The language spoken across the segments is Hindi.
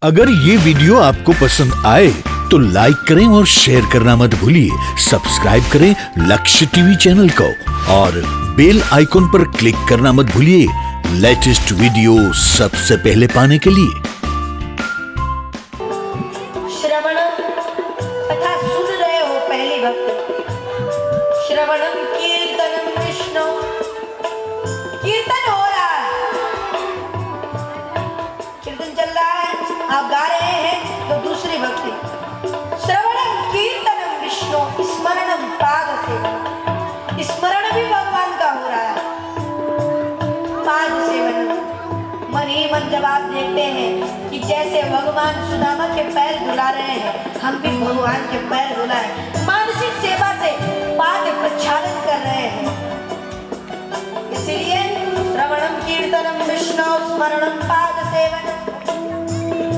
अगर ये वीडियो आपको पसंद आए तो लाइक करें और शेयर करना मत भूलिए। सब्सक्राइब करें लक्ष्य टीवी चैनल को और बेल आइकॉन पर क्लिक करना मत भूलिए लेटेस्ट वीडियो सबसे पहले पाने के लिए। श्रवण तथा सुन रहे हो पहली भक्ति। श्रवणम कीर्तनम विष्णु, कीर्तन हो रहा है, कीर्तन चल रहा है, आप गा रहे हैं तो दूसरी भक्ति। श्रवणम कीर्तनम विष्णु स्मरणम पाद सेवन, स्मरण भी भगवान का हो रहा है। पाद सेवन मन ही मन जब आप देखते हैं कि जैसे भगवान सुदामा के पैर धुला रहे हैं, हम भी भगवान के पैर धुलाएं, मानसिक सेवा से पाद प्रक्षालन कर रहे हैं। इसलिए श्रवणम कीर्तनम विष्णु स्मरणम पाद सेवन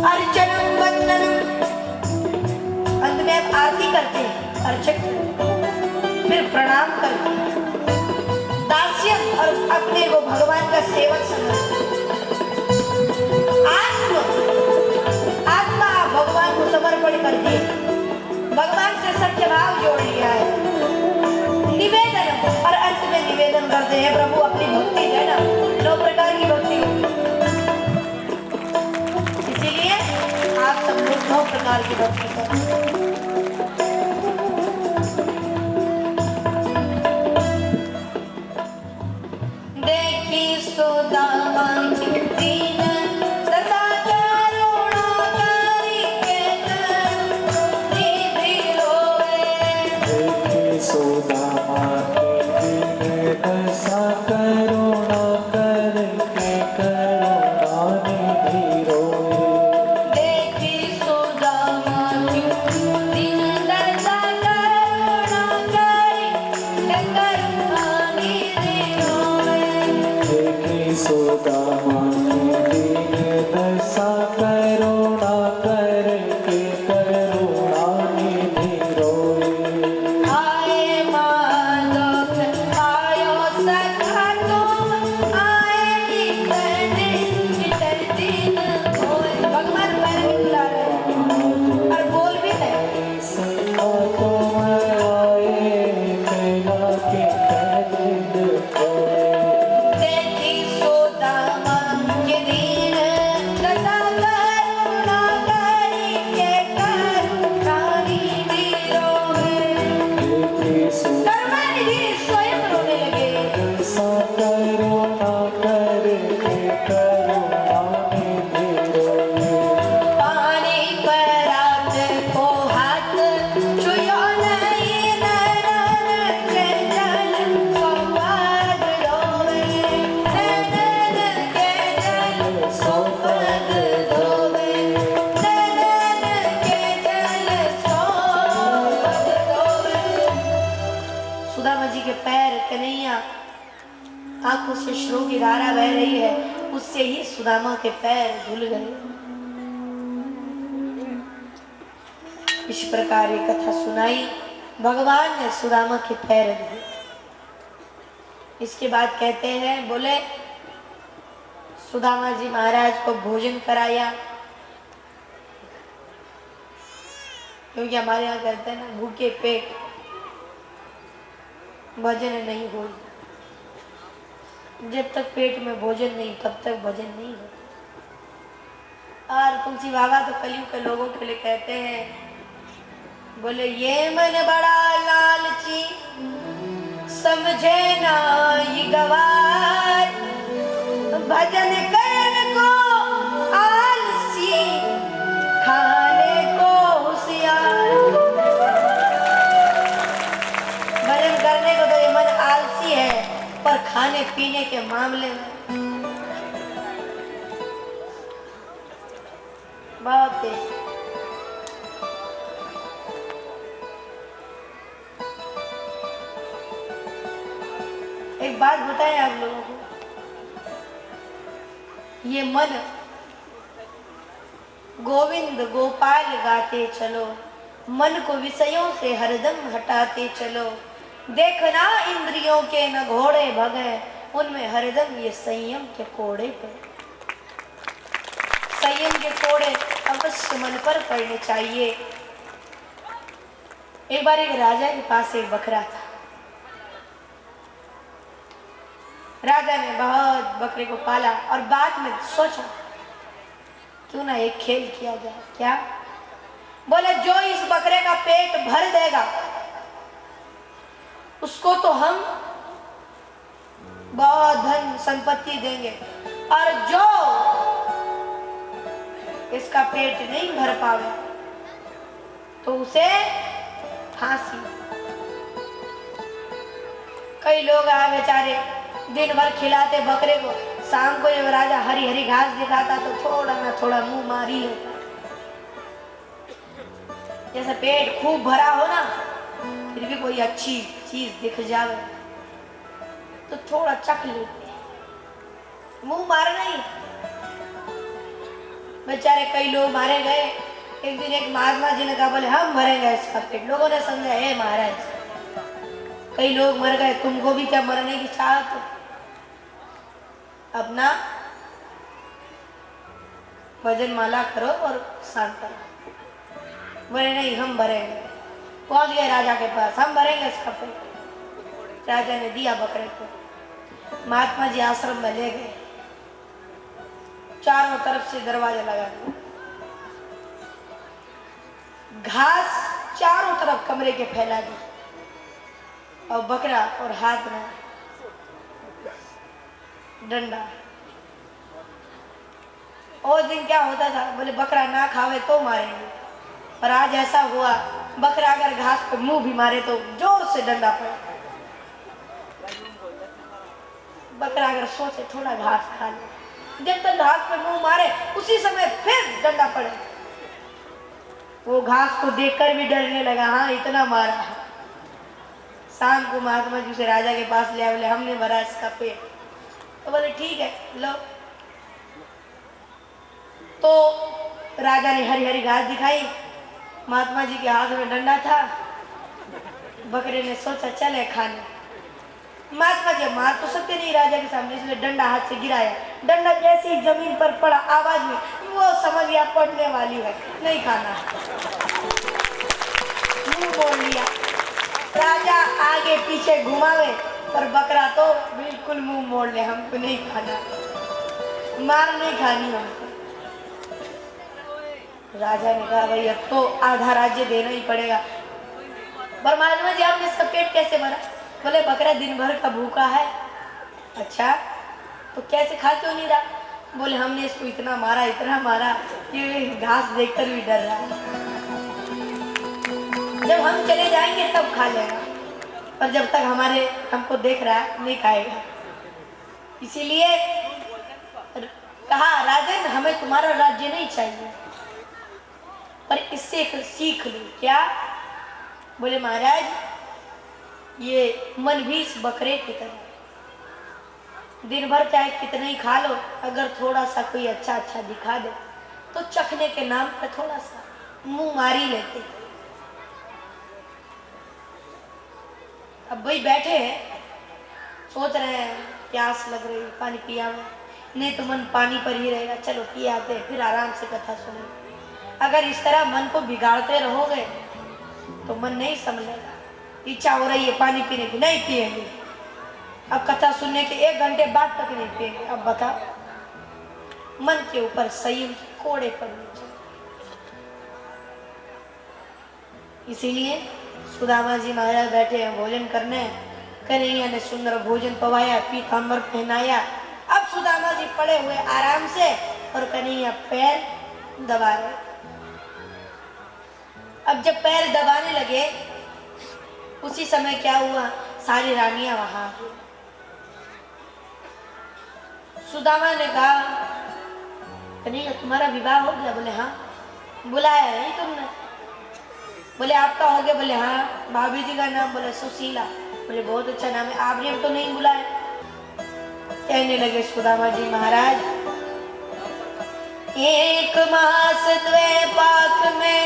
अर्चनम वंदनम। अंत में आप आरती करते हैं, अर्चक फिर प्रणाम करते हैं, दास्यम और अपने को भगवान का सेवक समझते हैं। आत्मा भगवान को समर्पण कर दिए, भगवान से सत्य भाव जोड़ लिया है। निवेदन और अंत में निवेदन करते हैं, प्रभु अपनी भक्ति देना। 9 प्रकार की भक्ति होती है, इसीलिए आप सब लोग 9 प्रकार की भक्ति करें। देखी सुदामा की दीन दशा करुणा करी के निधि रोए। देखी सुदामा की दीन दशा करुणा करके करुणा निधि रोए। देखी सुदामा की दीन दशा करुणा करी के करुणा निधि रोए। देखी सुदामा की दीन दशा करुणा करके करुणा निधि रोए। आए माधव आयो सखा तुम, आए निकलने निकल दिन होए। भगवान पैर भी बुला रहे हैं और बोल भी रहे। सखा तुम आए कैला के दिन होए। देखी सुदामा के दीन दशा करुणा करी के करुणा निधि रोए। देखी करुणा निधि स्वयं रोने लगे। दशा करुणा करके करुणा निधि रोए। पानी पर आपको हाथ छुयो नहीं, नैनन के जल सौभाग रोवे। नैनन के जल सौभाग रोवे। नैनन के जल सौभाग रोवे। सुदामा जी के पैर कन्हैया आंखों से श्रु की धारा बह रही है, उससे ही सुदामा के पैर धुल गए। इस प्रकार ये कथा सुनाई, भगवान ने सुदामा के पैर धुले। इसके बाद कहते हैं, बोले सुदामा जी महाराज को भोजन कराया, क्योंकि हमारे यहाँ कहते हैं ना, भूखे पेट भजन नहीं हो। जब तक पेट में भोजन नहीं तब तक भजन नहीं होता। और तुलसी बाबा तो कलयुग के लोगों के लिए कहते हैं, बोले ये मन बड़ा लालची समझे ना ये गवार, भजन करने को आलसी खाने को होशियार। भजन करने को तो ये मन आलसी है, पर खाने पीने के मामले में बहुत तेज। एक बात बताएं आप लोगों को, ये मन गोविंद गोपाल गाते चलो, मन को विषयों से हरदम हटाते चलो। देखना इंद्रियों के न घोड़े भगे, उनमें हरदम ये संयम के कोड़े पे। संयम के कोड़े अब अवश्य मन पर पड़ने चाहिए। एक बार एक राजा के पास एक बकरा था। राजा ने बहुत बकरे को पाला और बाद में सोचा क्यों ना एक खेल किया जाए। क्या? बोले जो इस बकरे का पेट भर देगा उसको तो हम बहुत धन संपत्ति देंगे, और जो इसका पेट नहीं भर पावे तो उसे फांसी। कई लोग आए बेचारे, दिन भर खिलाते बकरे को, शाम को जब राजा हरी हरी घास दिखाता तो थोड़ा ना थोड़ा मुंह मारी लेता। जैसे पेट खूब भरा हो ना, फिर भी कोई अच्छी चीज दिख जावे तो थोड़ा चख लेते, मुंह मारना ही। बेचारे कई लोग मारे गए। एक दिन एक महात्मा जी ने कहा, बोले हम मरेंगे इसका पेट। लोगों ने समझा, हे महाराज, कई लोग मर गए, तुमको भी क्या मरने की चाहत हो? अपना भजन माला करो और शांत रहो। बोले नहीं, हम भरेंगे। पहुंच गए राजा के पास, हम भरेंगे इसका पेट। राजा ने दिया बकरे को, महात्मा जी आश्रम में ले गए, चारों तरफ से दरवाजा लगा दिया, घास चारों तरफ कमरे के फैला दी, और बकरा और हाथ में डंडा। और दिन क्या होता था, बोले बकरा ना खावे तो मारेंगे, पर आज ऐसा हुआ, बकरा अगर घास पे मुंह भी मारे तो जोर से डंडा पड़े। बकरा अगर सोचे थोड़ा घास खा ले, जब तक घास पे मुंह मारे उसी समय फिर डंडा पड़े। वो घास को देखकर भी डरने लगा, हाँ इतना मारा है। शाम को महात्मा जी से राजा के पास ले आए, बोले हमने भरा इसका पेट। तो बोले ठीक है लो। तो राजा ने हरी हरी घास दिखाई, महात्मा जी के हाथ में डंडा था। बकरे ने सोचा चले खाने। महात्मा जी मार तो सकते नहीं राजा के सामने, इसलिए डंडा हाथ से गिराया। डंडा जैसे ही जमीन पर पड़ा, आवाज में वो समझ गया पड़ने वाली है, नहीं खाना। मुंह मोड़ लिया। राजा आगे पीछे घुमावे, पर बकरा तो बिल्कुल मुंह मोड़ ले, हमको नहीं खाना, मार नहीं खानी हमको। राजा ने कहा भाई अब तो आधा राज्य देना ही पड़ेगा। पर महात्मा जी आपने इसका पेट कैसे भरा? बोले बकरा दिन भर का भूखा है। अच्छा, तो कैसे खा क्यों नहीं रहा? बोले हमने इसको इतना मारा कि घास देखकर भी डर रहा है। जब हम चले जाएंगे तब खा लेगा, पर जब तक हमको देख रहा है नहीं खाएगा। इसीलिए कहा राजन हमें तुम्हारा राज्य नहीं चाहिए, पर इससे एक सीख लो। क्या? बोले महाराज ये मन भी इस बकरे की तरह, दिन भर चाहे कितना ही खा लो, अगर थोड़ा सा कोई अच्छा दिखा दे तो चखने के नाम पर थोड़ा सा मुंह मारी लेते। अब भाई बैठे हैं, सोच रहे हैं प्यास लग रही, पानी पिया में, नहीं तो मन पानी पर ही रहेगा, चलो पी आते फिर आराम से कथा सुने। अगर इस तरह मन को बिगाड़ते रहोगे तो मन नहीं संभलेगा। इच्छा हो रही है पानी पीने की, नहीं पिएंगे। अब कथा सुनने के 1 घंटे बाद तक नहीं पिएंगे। अब बताओ, मन के ऊपर संयम कोड़े पड़ने चाहिए। इसीलिए सुदामा जी महाराज बैठे हैं भोजन करने, कन्हैया ने सुंदर भोजन पवाया, पीतांबर पहनाया। अब सुदामा जी पड़े हुए आराम से और कन्हैया पैर दबा रहे। अब जब पैर दबाने लगे उसी समय क्या हुआ, सारी रानियां वहां आ गई। सुदामा ने कहा कन्हैया तुम्हारा विवाह हो गया? बोले हाँ। बुलाया नहीं तुमने? बोले आपका हो गया? बोले हाँ। भाभी जी का नाम? बोले सुशीला। बोले बहुत अच्छा नाम है, आपने तो नहीं बुलाया। कहने लगे सुदामा जी महाराज 1 मास 2 पाख में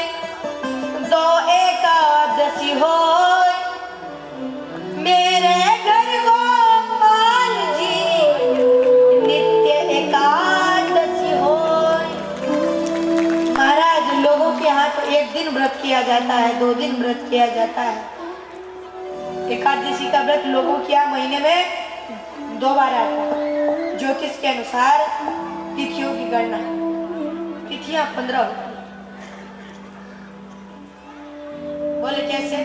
2 एकादशी हो, मेरे घर गोपाल जी नित्य एकादशी हो। महाराज तो एक दिन व्रत किया जाता है, 2 दिन व्रत किया जाता है। एकादशी का व्रत लोगों के यहाँ महीने में 2 बार आता है। ज्योतिष के अनुसार तिथियों की गणना, तिथियां 15 होती है। बोले कैसे?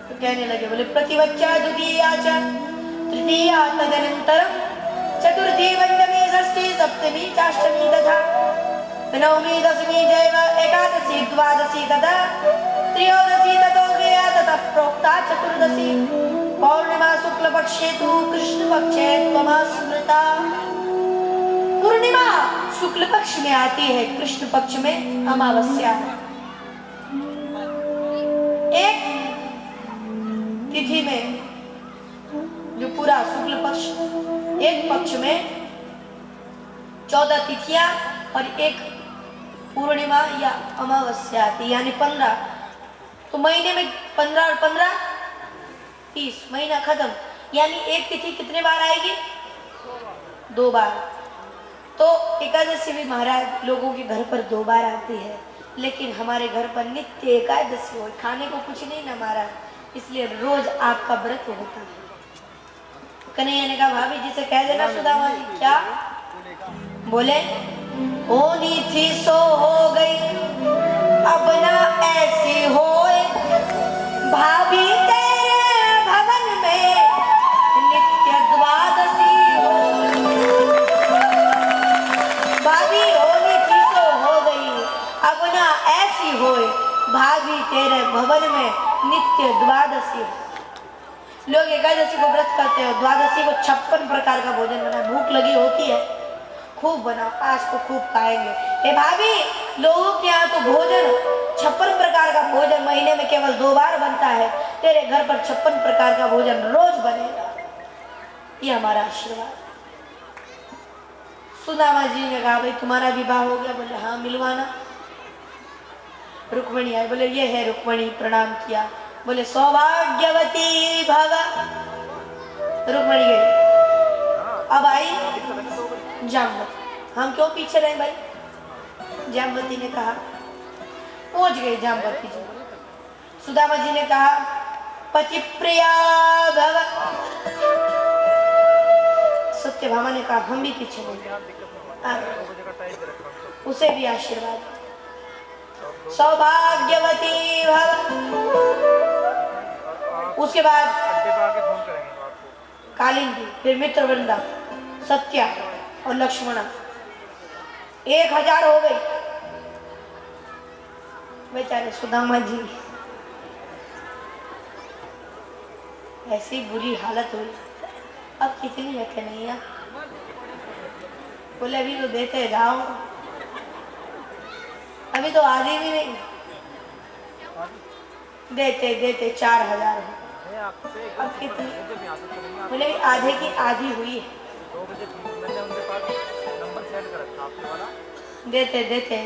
तो कहने लगे, बोले प्रतिवच्चा द्वितीया च तृतीया तदनंतरम चतुर्थी पंचमी षष्ठी सप्तमी चाष्टमी तथा नवमी दशमी जैव एकादशी द्वादशी तथा त्रयोदशी ततो गया ततः प्रोक्ता चतुर्दशी पौर्णिमा शुक्ल पक्षे तु कृष्ण पक्षे त्वमस्मृता। पूर्णिमा शुक्ल पक्ष में आती है, कृष्ण पक्ष में अमावस्या। एक तिथि में जो पूरा शुक्ल पक्ष, एक पक्ष में 14 तिथियां और एक पूर्णिमा या अमावस्या आती, यानी 15। तो महीने में 15 और 15 30, महीना खत्म। यानी एक तिथि कितने बार आएगी? 2 बार। तो एकादशी भी महाराज लोगों के घर पर 2 बार आती है, लेकिन हमारे घर पर नित्य एकादशी हो, खाने को कुछ नहीं ना महाराज, इसलिए रोज आपका व्रत होता है। कन्हैया ने कहा भाभी जी से कह देना सुदामा जी। क्या? बोले होनी थी सो हो गई, अब ना ऐसी होए, भाभी तेरे भवन में नित्य द्वादशी हो। भाभी होनी थी सो हो गई, अब ना ऐसी होए, भाभी तेरे भवन में नित्य द्वादशी हो। लोग एकादशी को व्रत करते हो, द्वादशी को 56 प्रकार का भोजन बना, भूख लगी होती है, खूब बनाओ, आज तो खूब खाएंगे। हे भाभी, लोगों के यहाँ तो भोजन 56 प्रकार का भोजन महीने में केवल 2 बार बनता है, तेरे घर पर 56 प्रकार का भोजन रोज बनेगा। ये हमारा आशीर्वाद। सुदामा जी ने कहा भाई तुम्हारा विवाह हो गया? बोले हाँ, मिलवाना। रुक्मणी आई, बोले ये है रुक्मणी, प्रणाम किया। बोले सौभाग्यवती भव। रुक्मणी गई। अब आई जामवती। हम क्यों पीछे रहे भाई? जामवती ने कहा, पहुंच गई जामवती जी। सुदामा जी ने कहा पति प्रिया भव। सत्यभामा ने कहा हम भी पीछे नहीं, उसे भी आशीर्वाद। सौभाग्यवती भव। उसके बाद कालिंदी, फिर मित्रवृंदा, सत्या और लक्ष्मणा, 1000 हो गई। बेचारे सुदामा जी ऐसी बुरी हालत हुई। अब कितनी है कन्हैया? बोले अभी तो देते जाओ, अभी तो आधी भी नहीं, देते देते 4000 हो। अब कितनी? बोले आधे की आधी हुई है। देते देते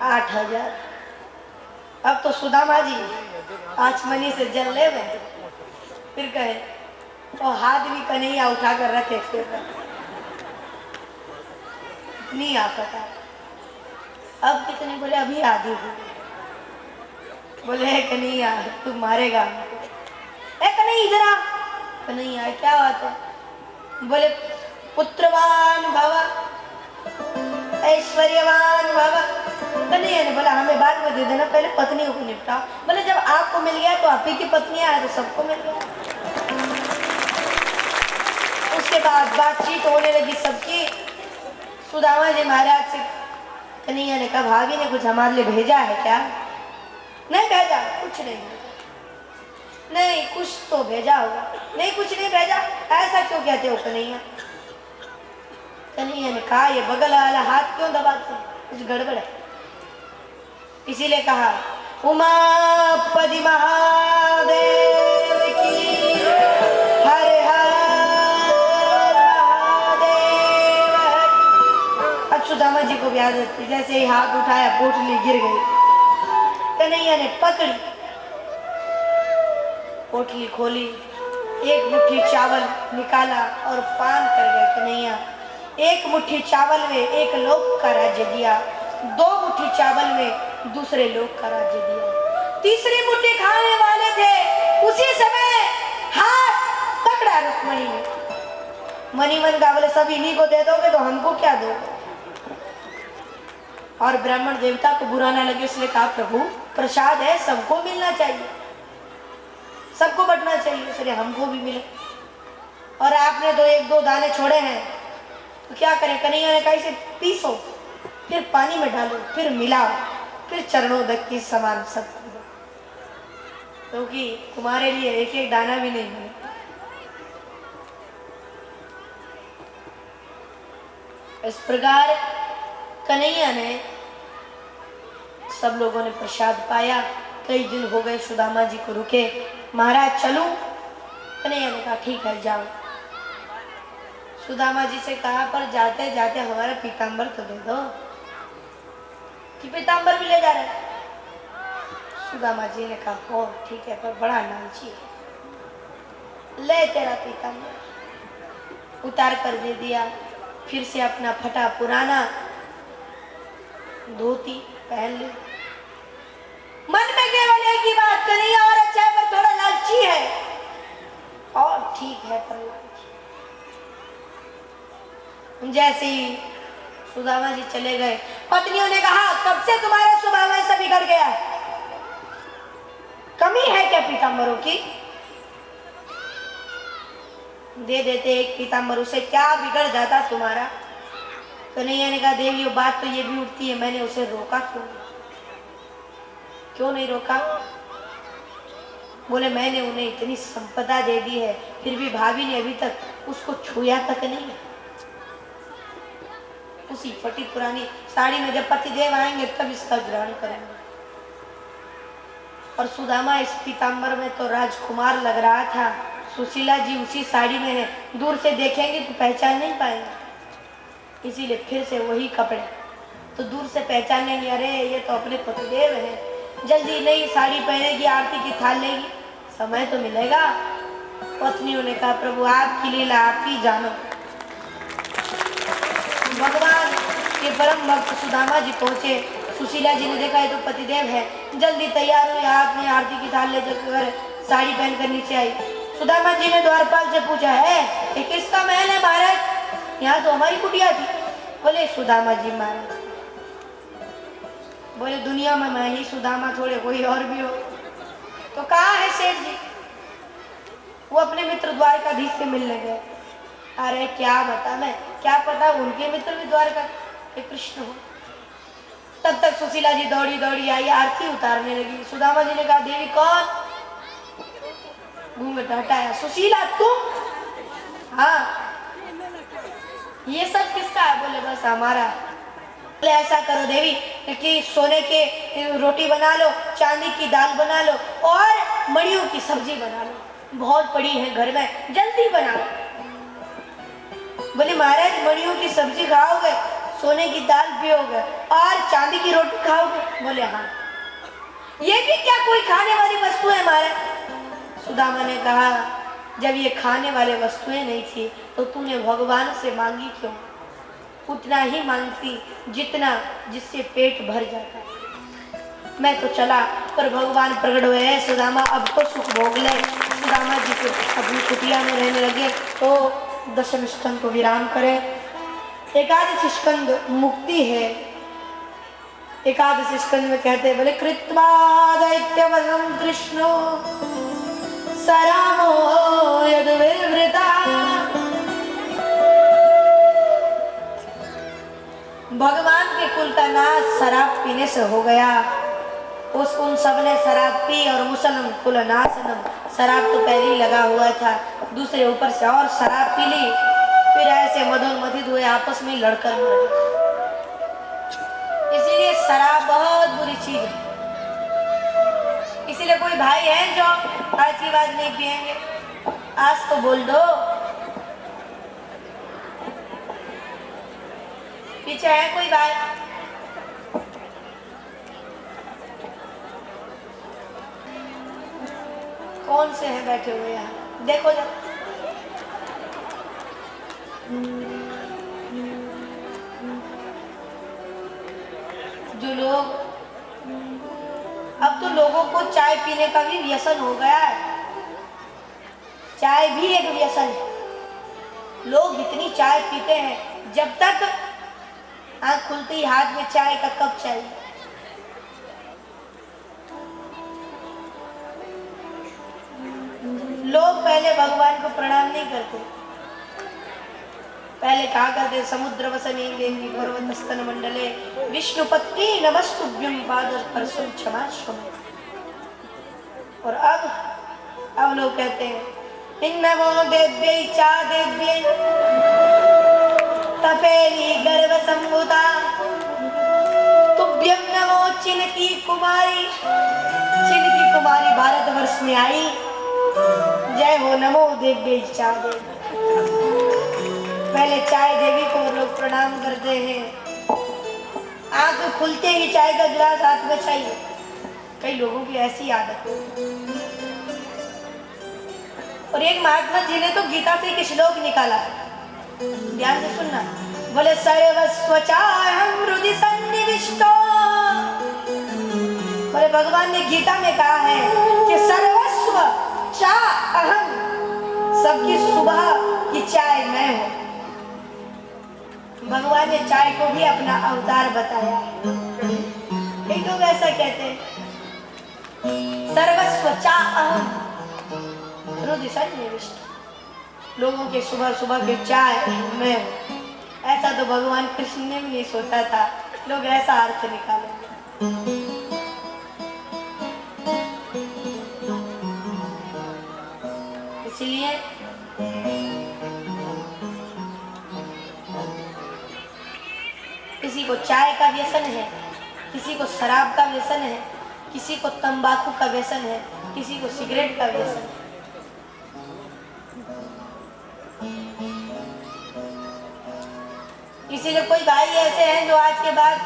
8000। अब तो सुदामा जी आचमनी से जल ले गए। फिर कहे और हाथ भी कन्हैया उठा कर रखे फिर नहीं आ पता। अब कितने? बोले अभी आधी हुई। बोले कन्हैया तू मारेगा? ए कन्हैया इधर आ। कन्हैया क्या बात है? बोले पुत्रवान भव, ऐश्वर्यवान भव। कन्हैया ने बोला हमें बाद में दे देना, पहले पत्नियों को निपटाओ। बोले जब आपको मिल गया तो आप ही की पत्नियां हैं, तो सबको मिल गया। उसके बाद बातचीत होने लगी सबकी। सुदामा जी महाराज से कन्हैया ने कहा भाभी ने कुछ हमारे लिए भेजा है क्या? नहीं भेजा, कुछ नहीं। नहीं कुछ तो भेजा होगा। नहीं कुछ नहीं भेजा। ऐसा क्यों कहते हो कन्हैया? कन्हैया ने कहा ये बगल वाला हाथ क्यों दबाते हैं, कुछ गड़बड़ है। इसीलिए कहा उमापति महादेव की हर हर महादेव। अब सुदामा जी को भी आदत थी, जैसे ही हाथ उठाया पोटली गिर गई। कन्हैया ने पकड़ी, पोटली खोली, एक मुट्ठी चावल निकाला और पान कर गए कन्हैया। एक मुट्ठी चावल में 1 लोक का राज्य दिया, 2 मुट्ठी चावल में दूसरे लोग का राज्य दिया। तीसरी मुट्ठी खाने वाले थे, उसी समय हाथ पकड़ा रुक्मणी ने। मनी मन का बोले सब इन्हीं को दे दोगे तो हमको क्या दोगे? और ब्राह्मण देवता को बुरा ना लगे इसलिए कहा प्रभु प्रसाद है, सबको मिलना चाहिए, सबको बंटना चाहिए, इसलिए हमको भी मिले। और आपने तो एक दो दाने छोड़े हैं तो क्या करें? कन्हैया ने कहा इसे पीसो, फिर पानी में डालो, फिर मिलाओ, फिर चरणोदक की समान सब, क्योंकि तुम्हारे लिए एक एक दाना भी नहीं मिले। इस प्रकार कन्हैया ने, सब लोगों ने प्रसाद पाया। कई दिन हो गए सुदामा जी को रुके। महाराज चलूं? कन्हैया ने कहा ठीक है जाओ। सुदामा जी से कहा पर जाते जाते हमारा पीताम्बर तो दे दो, कि पीताम्बर भी ले जा रहे। सुदामा जी ने कहा ओ ठीक है, पर बड़ा लालची है, ले तेरा पीताम्बर। उतार कर दे दिया। फिर से अपना फटा पुराना धोती पहन ली। मन में केवल एक ही बात, कन्हैया और अच्छा है पर थोड़ा लालची है, और ठीक है पर लालची। जैसे ही सुदामा जी चले गए, पत्नियों ने कहा कब से तुम्हारा स्वभाव ऐसा बिगड़ गया है? कमी है क्या पीताम्बरों की? दे देते एक पीताम्बर, उसे क्या बिगड़ जाता तुम्हारा? कन्हैया ने कहा देवी वो बात तो ये भी उठती है, मैंने उसे रोका क्यों नहीं? क्यों नहीं रोका? बोले मैंने उन्हें इतनी संपदा दे दी है, फिर भी भाभी ने अभी तक उसको छुआ तक नहीं। उसी फटी पुरानी साड़ी में जब पतिदेव आएंगे तब इसका ग्रहण करेंगे। और सुदामा इस पीताम्बर में तो राजकुमार लग रहा था, सुशीला जी उसी साड़ी में है, दूर से देखेंगे तो पहचान नहीं पाएंगे, इसीलिए फिर से वही कपड़े, तो दूर से पहचानेंगे अरे ये तो अपने पतिदेव हैं। जल्दी नई साड़ी पहनेगी, आरती की थाल लेगी, समय तो मिलेगा। पत्नियों ने कहा प्रभु आपकी लीला आप ही जानो। भगवान के परम भक्त सुदामा जी पहुंचे। सुशीला जी ने देखा ये तो पतिदेव है, जल्दी तैयार हुई, हाथ में आरती की थाल लेकर साड़ी पहनकर नीचे आई। सुदामा जी ने द्वारपाल से पूछा है ये किसका महल है महाराज? यहाँ तो हमारी कुटिया थी। बोले सुदामा जी महाराज। बोले दुनिया में मैं ही सुदामा, थोड़े कोई और भी हो। तो कहाँ है सेठ जी? वो अपने मित्र द्वारकाधीश से मिलने गए। अरे क्या बता, मैं क्या पता उनके मित्र भी द्वारका के कृष्ण हो। तब तक सुशीला जी दौड़ी दौड़ी आई, आरती उतारने लगी। सुदामा जी ने कहा देवी कौन? घूंघट हटाया। सुशीला तुम? हाँ। ये सब किसका है? बोले बस हमारा। बोले ऐसा करो देवी कि सोने के रोटी बना लो, चांदी की दाल बना लो और मड़ियों की सब्जी बना लो, बहुत पड़ी है घर में, जल्दी बना लो। बोले महाराज मड़ियों की सब्जी खाओगे, सोने की दाल पियोगे और चांदी की रोटी खाओगे? बोले हाँ। ये भी क्या कोई खाने वाली वस्तु है महाराज? सुदामा ने कहा जब ये खाने वाले वस्तुएं नहीं थी तो तूने भगवान से मांगी क्यों? उतना ही मांगती जितना जिससे पेट भर जाता। मैं तो चला पर भगवान प्रकट हुए हैं, सुदामा अब तो सुख भोग ले। सुदामा जी को अपनी कुटिया में रहने लगे। तो दशम स्कंद को विराम करें। एकादश स्कंद मुक्ति है। एकादश स्कंद में कहते हैं बोले कृत्वा दैत्यवधं कृष्णो सरामो यद्विवृता। भगवान के कुल का नाश शराब पीने से हो गया। उन सब ने शराब पी और मुसलम कुल नाशनम, शराब तो पहले ही लगा हुआ था, दूसरे ऊपर से और शराब पी ली, फिर ऐसे मदोन्मथित हुए, आपस में लड़कर मर गए। इसीलिए शराब बहुत बुरी चीज है। इसीलिए कोई भाई है जो आज की बात नहीं पिएंगे, आज तो बोल दो। पीछे है कोई भाई? कौन से हैं बैठे हुए यहाँ? देखो जब जो लोग अब तो लोगों को चाय पीने का भी व्यसन हो गया है। चाय भी एक व्यसन है। लोग इतनी चाय पीते हैं, जब तक आंख खुलती ही हाथ में चाय का कप चाहिए। लोग पहले भगवान को प्रणाम नहीं करते, पहले कहा करते समुद्र वसने देवी पर्वत स्तन मंडले विष्णुपत्नी नमस्तुभ्यं पादस्पर्शं क्षमाश्रम। और अब लोग कहते हैं नमो देव्यै चा देव्यै तपेली गर्भ संभुता तुभ्यं नमो चिनकी कुमारी। चिनकी कुमारी भारतवर्ष में आई, जय हो नमो देव्यै चा देवी। पहले चाय देवी को लोग प्रणाम करते हैं, आंख खुलते ही चाय का गिलास हाथ में चाहिए। कई लोगों की ऐसी आदत है। और एक महात्मा जी ने तो गीता से एक श्लोक निकाला, ध्यान से सुनना। बोले सर्वस्व चाहं हृदि सन्निविष्टो। बोले भगवान ने गीता में कहा है कि सर्वस्व चा अहम, सबकी सुबह की चाय मैं हूं। भगवान ने चाय को भी अपना अवतार बताया। कई लोग ऐसा कहते हैं सर्वस्व चा अहम हृदय सन्निविष्ट। लोगों के सुबह सुबह के चाय मैं हूं। ऐसा तो भगवान कृष्ण ने भी नहीं सोचा था, लोग ऐसा अर्थ निकालेंगे। इसलिए किसी को चाय का व्यसन है, किसी को शराब का व्यसन है, किसी को तंबाकू का व्यसन है, किसी को सिगरेट का व्यसन है। इसीलिए कोई भाई ऐसे हैं जो आज के बाद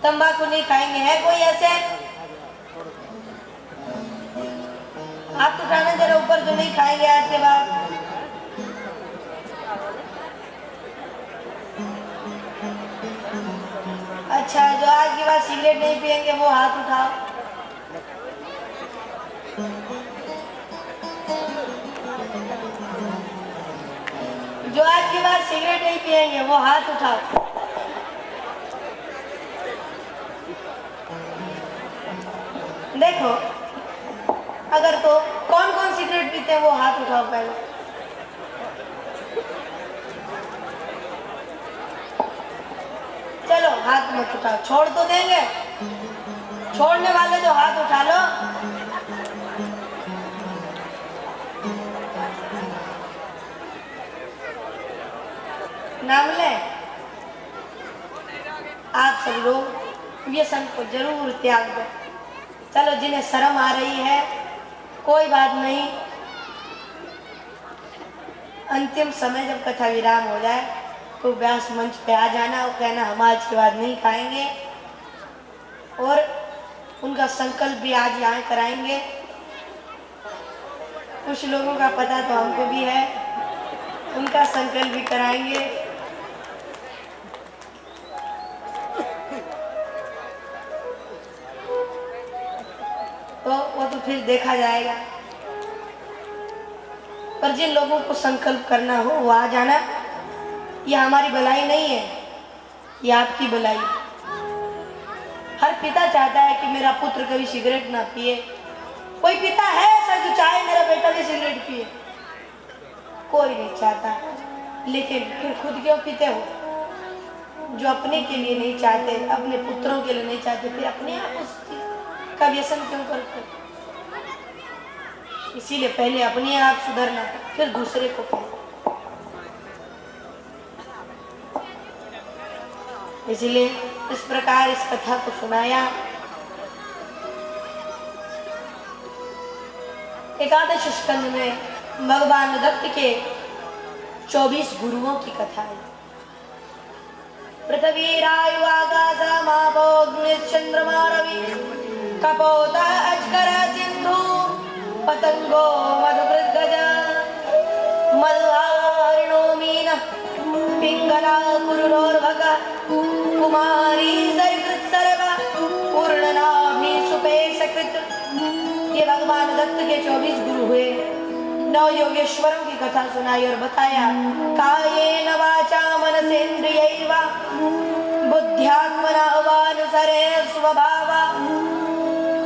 तंबाकू नहीं खाएंगे। है कोई ऐसे? आप तो उठाना जरा ऊपर, जो नहीं खाएंगे आज के बाद। अच्छा, जो आज के बाद सिगरेट नहीं पिएंगे वो हाथ उठाओ। जो आज के बाद सिगरेट नहीं पिएंगे वो हाथ उठाओ। देखो, अगर तो कौन कौन सिगरेट पीते हैं वो हाथ उठाओ पहले। चलो हाथ मत उठाओ, छोड़ तो देंगे। छोड़ने वाले तो हाथ उठा लो। नाम ले। आप सब लोग व्यसन को जरूर त्याग दो। चलो, जिन्हें शर्म आ रही है कोई बात नहीं, अंतिम समय जब कथा विराम हो जाए तो व्यास मंच पे आ जाना और कहना हम आज के बाद नहीं खाएंगे। और उनका संकल्प भी आज यहाँ कराएंगे। कुछ लोगों का पता तो हमको भी है, उनका संकल्प भी कराएंगे। तो वो तो फिर देखा जाएगा। पर जिन लोगों को संकल्प करना हो वो आ जाना। ये हमारी भलाई नहीं है, ये आपकी भलाई। हर पिता चाहता है कि मेरा पुत्र कभी सिगरेट ना पिए। कोई पिता है ऐसा जो चाहे मेरा बेटा भी सिगरेट पिए? कोई नहीं चाहता। लेकिन फिर खुद क्यों पीते हो? जो अपने के लिए नहीं चाहते, अपने पुत्रों के लिए नहीं चाहते, फिर अपने आप उसका व्यसन क्यों करते? इसीलिए पहले अपने आप सुधरना, फिर दूसरे को कहना। इसलिए इस प्रकार इस कथा को सुनाया। एकादश स्कंद में भगवान दत्त के 24 गुरुओं की कथा है। पृथ्वी रायु आकाश मापो अग्नि चंद्रमा रवि कपोत अजगर सिंधु पतंगो मधुकृत मधुहारिणो मीन पिंगला कुरुरोर्भग कुमारी सरिकृत सर्व पूर्णनाभि भगवान दत्त के 24 गुरु हुए, 9 योगेश्वरों की कथा सुनाई और बताया कायेन वाचा मनसेन्द्रियैर्वा बुद्ध्यात्मना वानुसरे स्वभावा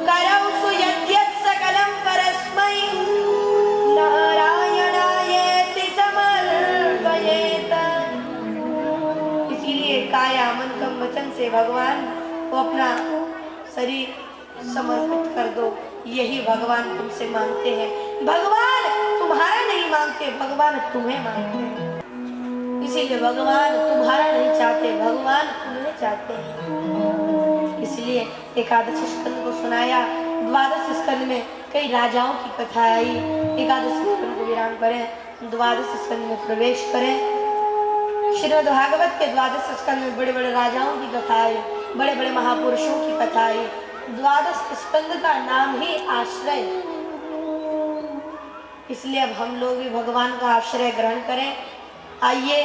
करौ यद्यत् सकलं परस्मै नारायणायेति समर्पयेत। इसीलिए काया मन कर्म वचन से भगवान को अपना शरीर समर्पित कर दो, यही भगवान तुमसे मांगते हैं। भगवान तुम्हारा नहीं मांगते, भगवान तुम्हें मांगते हैं। इसीलिए भगवान तुम्हारा नहीं चाहते, भगवान तुम्हें चाहते हैं। इसलिए एकादश स्कंद को सुनाया। द्वादश स्कंद में कई राजाओं की कथा आई। एकादश स्कंद को विराम करें, द्वादश स्कंद में प्रवेश करें। श्रीमद् भागवत के द्वादश स्कंद में बड़े बड़े राजाओं की कथा आई, बड़े बड़े महापुरुषों की कथा आई। द्वादश स्कंद का नाम ही आश्रय, इसलिए अब हम लोग भी भगवान का आश्रय ग्रहण करें। आइए,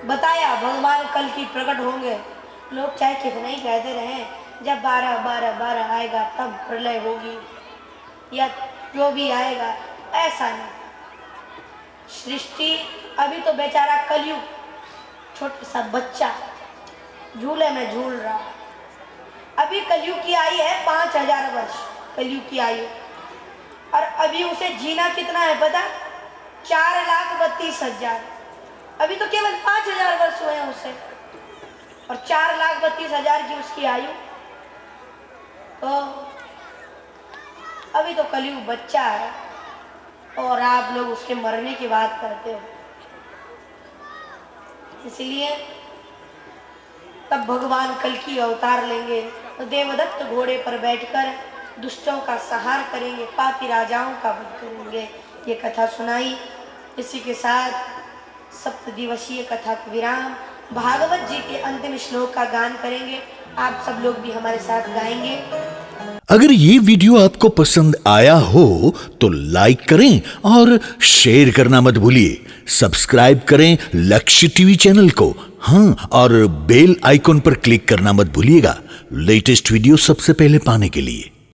बताया भगवान कल की प्रकट होंगे। लोग चाहे कितना ही कहते रहे, जब 12 आएगा तब प्रलय होगी या जो भी आएगा, ऐसा नहीं। सृष्टि अभी तो बेचारा कलयुग, छोटा सा बच्चा झूले में झूल रहा। अभी कलयुग की आयु है 5000 वर्ष, कलयुग की आयु। और अभी उसे जीना कितना है पता? 4,32,000। अभी तो केवल 5000 वर्ष हुए हैं उसे, और 4,32,000 की उसकी आयु। तो अभी तो कलयुग बच्चा है और आप लोग उसके मरने की बात करते हो। इसलिए तब भगवान कल की अवतार लेंगे तो देवदत्त घोड़े पर बैठकर दुष्टों का संहार करेंगे, पापी राजाओं का वध करेंगे। ये कथा सुनाई। इसी के साथ 7 दिवसीय कथा को विराम। भागवत जी के अंतिम श्लोक का गान करेंगे। आप सब लोग भी हमारे साथ गाएंगे। अगर ये वीडियो आपको पसंद आया हो तो लाइक करें और शेयर करना मत भूलिए। सब्सक्राइब करें लक्ष्य टीवी चैनल को, हाँ, और बेल आइकॉन पर क्लिक करना मत भूलिएगा लेटेस्ट वीडियो सबसे पहले पाने के लिए।